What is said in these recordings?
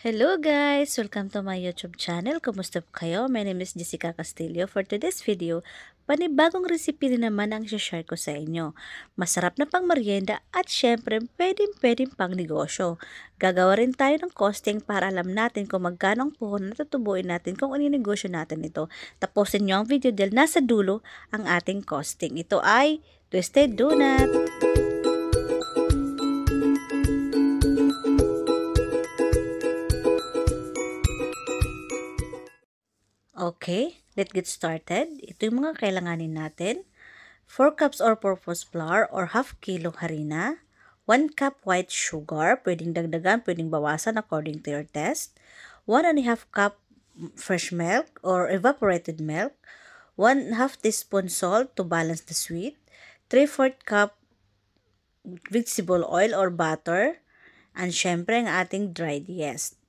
Hello guys! Welcome to my YouTube channel. Kumusta po kayo? My name is Jessica Castillo. For today's video, panibagong recipe rin naman ang share ko sa inyo. Masarap na pang merienda at syempre pwedeng pang negosyo. Gagawa rin tayo ng costing para alam natin kung magkano ang puhunan na tutubuin natin kung ano yung negosyo natin ito. Tapusin nyo ang video dahil nasa dulo ang ating costing. Ito ay Twisted Donut. Okay, let's get started. Ito yung mga kailanganin natin. 4 cups all-purpose flour or half kilo harina. 1 cup white sugar. Pwedeng dagdagan, pwedeng bawasan according to your taste. 1½ cup fresh milk or evaporated milk. 1/2 teaspoon salt to balance the sweet. 3/4 cup vegetable oil or butter. And syempre ang ating dried yeast.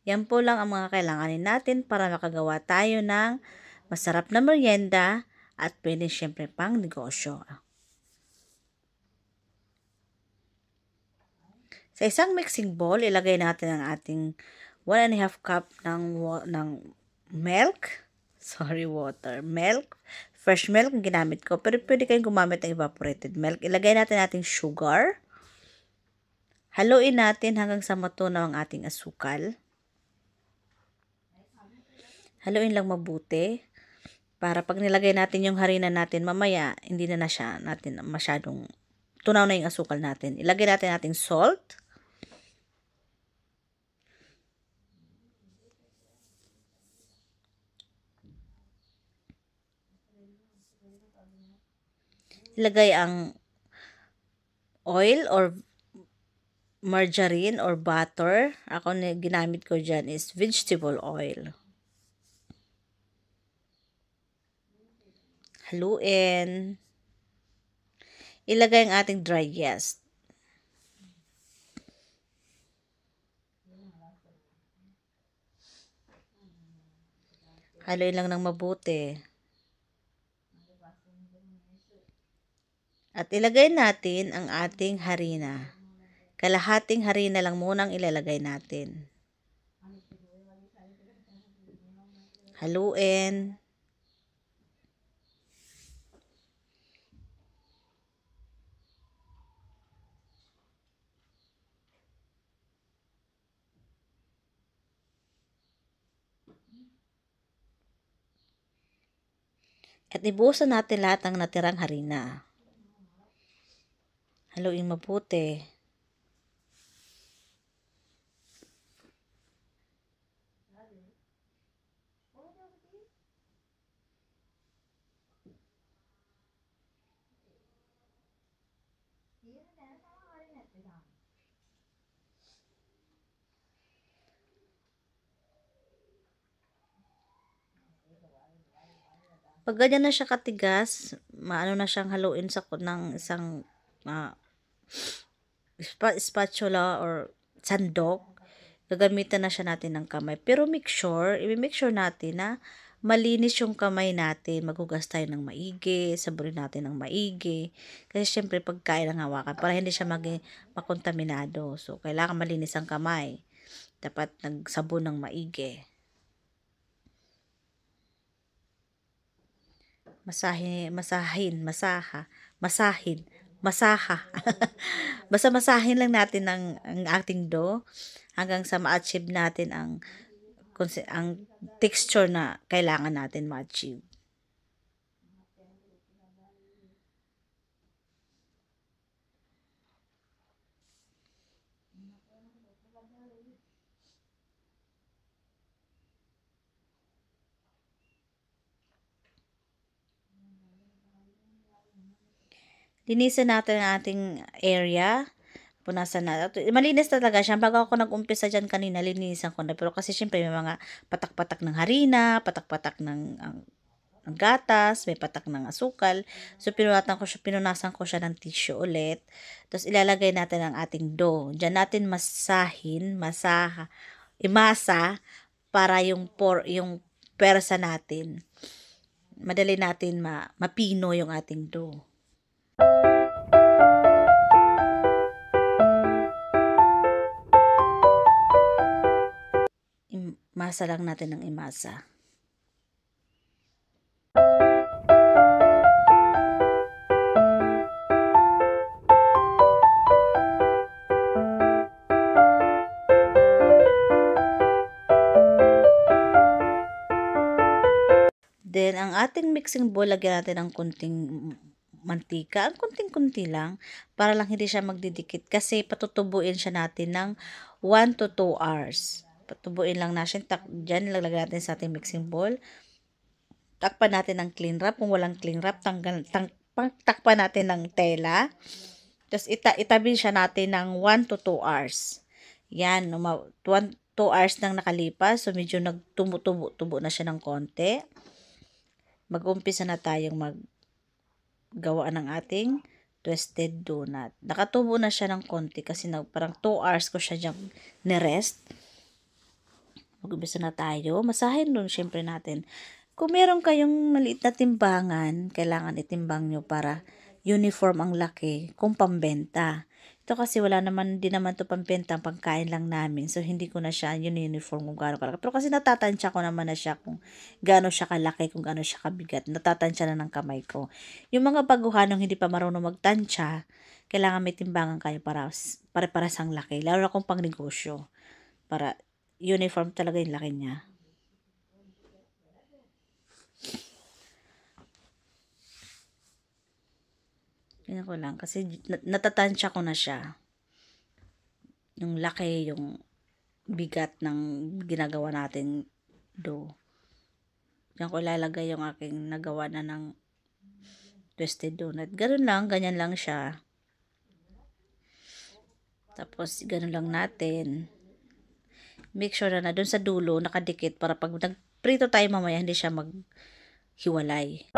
Yan po lang ang mga kailanganin natin para makagawa tayo ng masarap na merienda at pwede syempre pang negosyo. Sa isang mixing bowl, ilagay natin ang ating 1½ cup ng milk. Milk. Fresh milk ang ginamit ko, pero pwede kayong gumamit ng evaporated milk. Ilagay natin ating sugar. Haluin natin hanggang sa matunaw ang ating asukal. Haluin lang mabuti para pag nilagay natin yung harina natin mamaya, hindi na siya natin masyadong tunaw na yung asukal natin. Ilagay natin ating salt. Ilagay ang oil or margarine or butter. Ako na ginamit ko dyan is vegetable oil. Haluin. Ilagay ang ating dry yeast. Haluin lang ng mabuti. At ilagay natin ang ating harina. Kalahating harina lang munang ilalagay natin. Haluin. At ibuhusan natin lahat ng natirang harina. Haluin mabuti. Pag ganyan na siya katigas, maano na siyang haluin sa ng isang spatula or sandok, gagamitan na siya natin ng kamay. Pero make sure natin na malinis yung kamay natin. Maghugas tayo ng maigi, sabunin natin ng maigi. Kasi syempre pagkain ang hawakan para hindi siya makontaminado. So, kailangan malinis ang kamay. Dapat nagsabon ng maigi. Masaha. Basta masahin lang natin ang ating dough hanggang sa ma-achieve natin ang texture na kailangan natin ma-achieve. Linisan natin ang ating area. Punasan natin. Malinis talaga siya. Bago ako nag-umpisa dyan kanina, linisan ko na. Pero kasi syempre may mga patak-patak ng harina, patak-patak ng gatas, may patak ng asukal. So, pinunasan ko siya ng tissue ulit. Tapos, ilalagay natin ang ating dough. Diyan natin imasa para yung persa natin. Madali natin mapino yung ating dough. imasa lang natin ng imasa. Then, ang ating mixing bowl, lagyan natin ng kunting mantika. Ang kunting-kunti lang, para lang hindi siya magdidikit. Kasi patutubuin siya natin ng 1 to 2 hours. Patubuin lang natin. Diyan, ilalagay natin sa ating mixing bowl. Takpan natin ng cling wrap. Kung walang cling wrap, takpan natin ng tela. Tapos, itabi siya natin ng 1 to 2 hours. Yan, 2 hours nang nakalipas. So, medyo nagtubo-tubo na siya ng konti. Mag-umpisa na tayong maggawa ng ating twisted donut. Nakatubo na siya ng konti kasi parang 2 hours ko siya dyan nirest. Mag-umpisa na tayo. Masahin doon syempre natin. Kung meron kayong maliit na timbangan, kailangan itimbang nyo para uniform ang laki kung pambenta. Ito kasi di naman to pambenta, pangkain lang namin. So, hindi ko na siya uniform kung gaano kalaki. Pero kasi natatansya ko naman na siya kung gaano siya kalaki, kung gaano siya kabigat. Natatansya na ng kamay ko. Yung mga baguhanong hindi pa marunong magtansya, kailangan may timbangan kayo para pare-paras ang laki. Lalo na kung pang negosyo. Para uniform talaga yung laki niya. Ganyan ko lang. Kasi natatansya ko na siya. Yung laki, yung bigat ng ginagawa natin dough. Diyan ko ilalagay yung aking nagawa na ng twisted donut. Ganun lang, ganyan lang siya. Tapos, ganun lang natin. Make sure na dun sa dulo, nakadikit para pag nagprito tayo mamaya, hindi siya maghiwalay.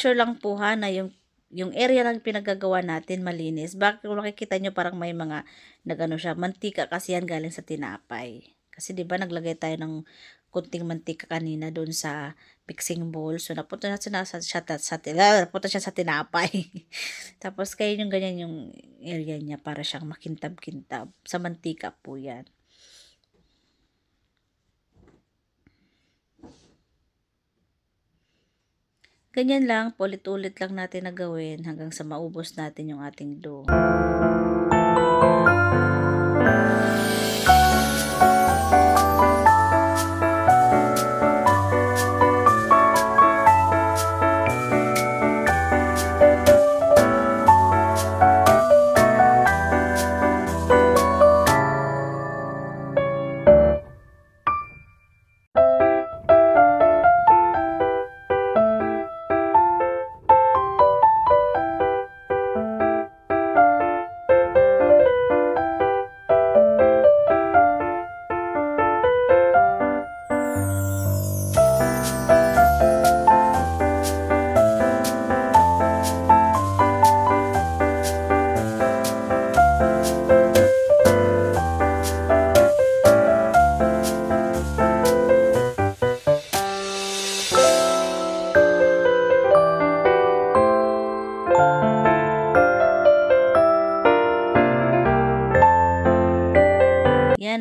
Sure lang po ha na yung area lang pinagagawa natin malinis. Bakit kung nakikita nyo parang may mga nagano siya, mantika kasi yan galing sa tinapay. Kasi 'di ba naglagay tayo ng kunting mantika kanina doon sa mixing bowl. So napunta na siya sa tinapay. Tapos kayo yung ganyan yung area niya para siyang makintab-kintab. Sa mantika po yan. Ganyan lang, ulit-ulit lang natin na gawin hanggang sa maubos natin yung ating dough.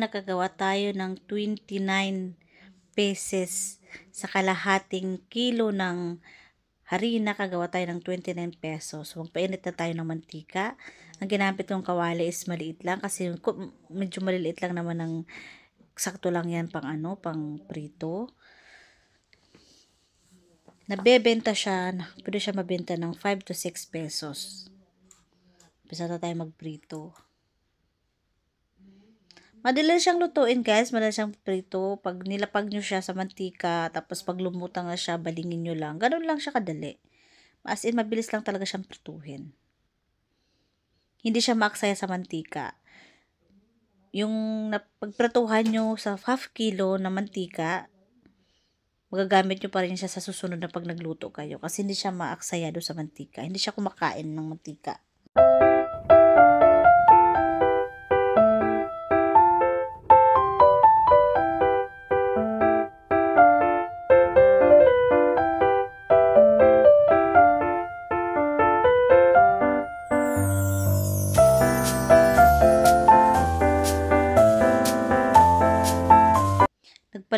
Nakagawa tayo ng 29 pesos sa kalahating kilo ng harina. Kagawa tayo ng 29 pesos. Magpainit na tayo ng mantika. Ang ginamit kong kawali is maliit lang kasi medyo maliliit lang naman ng sakto lang yan pang prito. Nabebenta siya, pwede siya mabenta ng 5 to 6 pesos. Bisa na tayo magprito. Madali siyang lutuin guys, madali siyang prito. Pag nilapag nyo siya sa mantika, tapos pag lumutang na siya, balingin nyo lang. Ganun lang siya kadali. As in, mabilis lang talaga siyang prituhin. Hindi siya maaksaya sa mantika. Yung pagprituhan nyo sa half kilo na mantika, magagamit nyo pa rin siya sa susunod na pag nagluto kayo. Kasi hindi siya maaksaya doon sa mantika. Hindi siya kumakain ng mantika.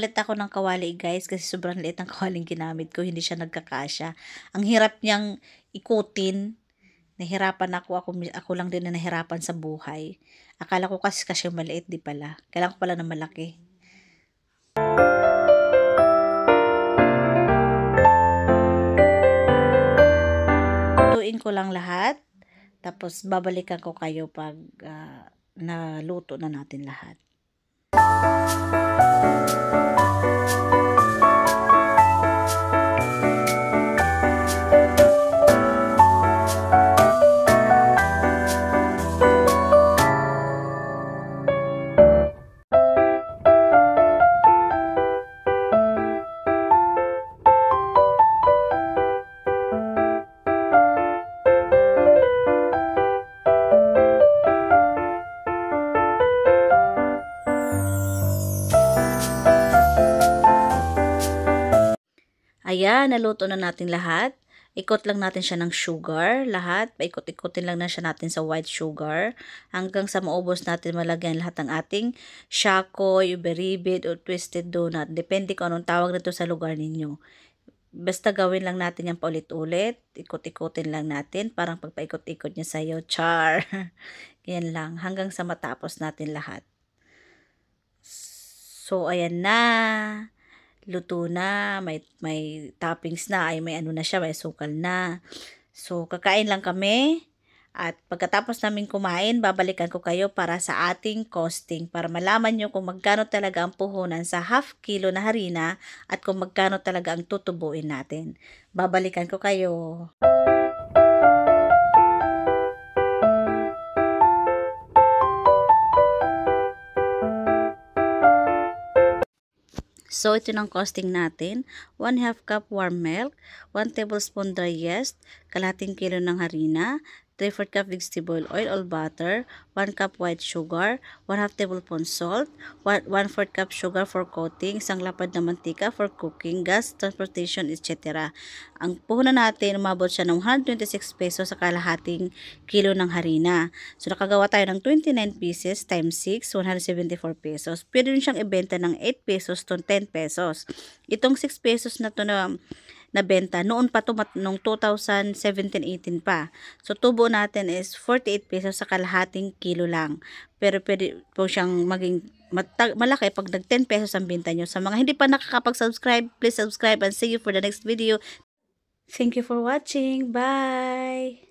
nagpalit ako ng kawali guys kasi sobrang liit ng kawaling ginamit ko, hindi siya nagkakasya. Ang hirap niyang ikutin. Nahirapan ako lang din na nahirapan sa buhay. Akala ko kasi maliit, di pala. Kailangan ko pala na malaki. Lutuin ko lang lahat. Tapos babalikan ko kayo pag naluto na natin lahat. Ayan, naluto na natin lahat. Ikot lang natin siya ng sugar, lahat. Paikot-ikotin lang na siya natin sa white sugar. Hanggang sa maubos natin malagyan lahat ng ating shakoy, beribid, o twisted donut. Depende kung anong tawag nito sa lugar ninyo. Basta gawin lang natin yan paulit-ulit. Ikot-ikotin lang natin. Parang pagpaikot-ikot niya sa'yo. Char! Yan lang. Hanggang sa matapos natin lahat. So, ayan na. Luto na, may toppings na, ay may ano na siya, may sukal na. So, kakain lang kami. At pagkatapos namin kumain, babalikan ko kayo para sa ating costing. Para malaman nyo kung magkano talaga ang puhunan sa half kilo na harina at kung magkano talaga ang tutubuin natin. Babalikan ko kayo. So, ito ng costing natin. 1/2 cup warm milk, 1 tablespoon dry yeast, kalahating kilo ng harina, 3/4 cup vegetable oil or butter, 1 cup white sugar, 1/2 tablespoon salt, 1/4 cup sugar for coating, isang lapad na mantika for cooking, gas, transportation, etc. Ang puhunan natin, umabot siya ng 126 pesos sa kalahating kilo ng harina. So, nakagawa tayo ng 29 pieces times 6, 174 pesos. Pwede rin siyang ibenta ng 8 pesos to 10 pesos. Itong 6 pesos na to na benta, noon pa to nung 2017-18 pa. So, tubo natin is 48 pesos sa kalahating kilo lang. Pero pwede po siyang maging malaki pag nag 10 pesos ang benta nyo. Sa mga hindi pa nakakapag-subscribe, please subscribe and see you for the next video. Thank you for watching. Bye!